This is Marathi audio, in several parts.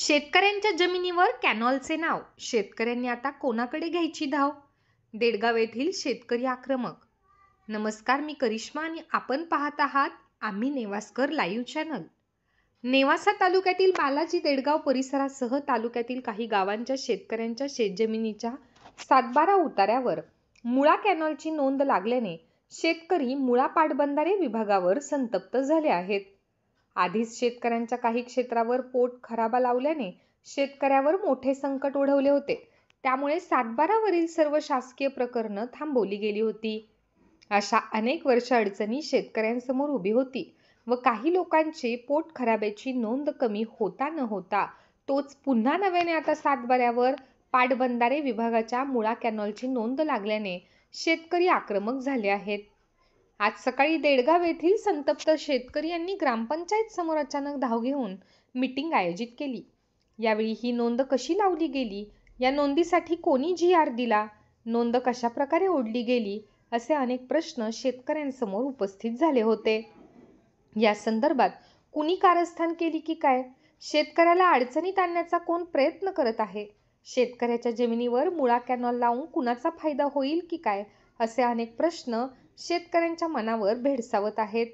शेतकऱ्यांच्या जमिनीवर कॅनॉलचे नाव. शेतकऱ्यांनी आता कोणाकडे घ्यायची धाव? देडगाव येथील शेतकरी आक्रमक. नमस्कार, मी करिश्मा आणि आपण पाहत आहात आम्ही नेवास्कर लाईव्ह चॅनल. नेवासा तालुक्यातील बालाजी देडगाव परिसरासह तालुक्यातील काही गावांच्या शेतकऱ्यांच्या शेतजमिनीच्या 7-12 उतार्यावर मुळा कॅनॉलची नोंद लागल्याने शेतकरी मुळा पाटबंधारे विभागावर संतप्त झाले आहेत. आधीच शेतकऱ्यांच्या काही क्षेत्रावर पोट खराबा लावल्याने शेतकऱ्यावर मोठे संकट ओढवले होते. त्यामुळे 7-12 वरील सर्व शासकीय प्रकरणे थांबवली गेली होती. अशा अनेक वर्ष अडचणी शेतकऱ्यांसमोर उभी होती व काही लोकांची पोट खराब्याची नोंद कमी होता न होता तोच पुन्हा नव्याने आता 7-12 पाटबंधारे विभागाच्या मुळा कॅनॉलची नोंद लागल्याने शेतकरी आक्रमक झाले आहेत. आज सकाळी देडगाव येथील संतप्त शेतकरी यांनी ग्रामपंचायत समोर अचानक धाव घेऊन मीटिंग आयोजित केली. यावेळी ही नोंद कशी लावली गेली, या नोंदीसाठी कोणी GR दिला, नोंद कशा प्रकारे ओढली गेली, असे अनेक प्रश्न शेतकऱ्यांसमोर उपस्थित झाले होते. या संदर्भात कुणी कारस्थान केली की काय? शेतकऱ्याला अडचणीत आणण्याचा कोण प्रयत्न करत आहे? शेतकऱ्याच्या जमिनीवर मुळा कॅनॉल लावून कुणाचा फायदा होईल की काय, असे अनेक प्रश्न शेतकऱ्यांच्या मनावर भेडसावत आहेत.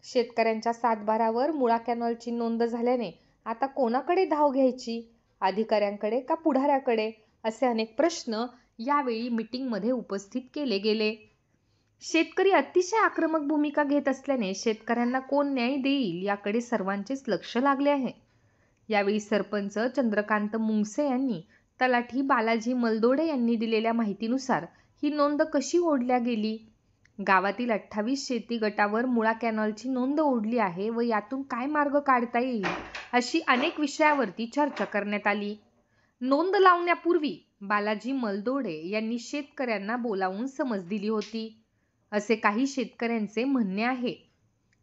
शेतकऱ्यांच्या 7-12 वर मुळा कॅनॉलची नोंद झाल्याने आता कोणाकडे धाव घ्यायची? अधिकाऱ्यांकडे का पुढाऱ्याकडे? असे अनेक प्रश्न यावेळी मीटिंगमध्ये उपस्थित केले गेले. शेतकरी अतिशय आक्रमक भूमिका घेत असल्याने शेतकऱ्यांना कोण न्याय देईल याकडे सर्वांचेच लक्ष लागले आहे. यावेळी सरपंच चंद्रकांत मुंगसे यांनी तलाठी बालाजी मलदोडे यांनी दिलेल्या माहितीनुसार ही नोंद कशी ओढल्या गेली. गावातील 28 शेती गटावर मुळा कॅनॉलची नोंद ओढली आहे व यातून काय मार्ग काढता येईल अशी अनेक विषयावरती चर्चा करण्यात आली. नोंद लावण्यापूर्वी बालाजी मलदोडे यांनी शेतकऱ्यांना बोलावून समज दिली होती, असे काही शेतकऱ्यांचे म्हणणे आहे.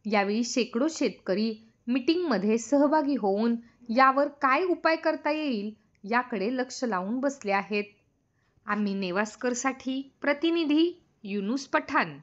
यावेळी शेकडो शेतकरी मीटिंगमध्ये सहभागी होऊन यावर काय उपाय करता येईल याकडे लक्ष लावून बसले आहेत. आम्ही नेवास्करसाठी प्रतिनिधी युनुस पठाण.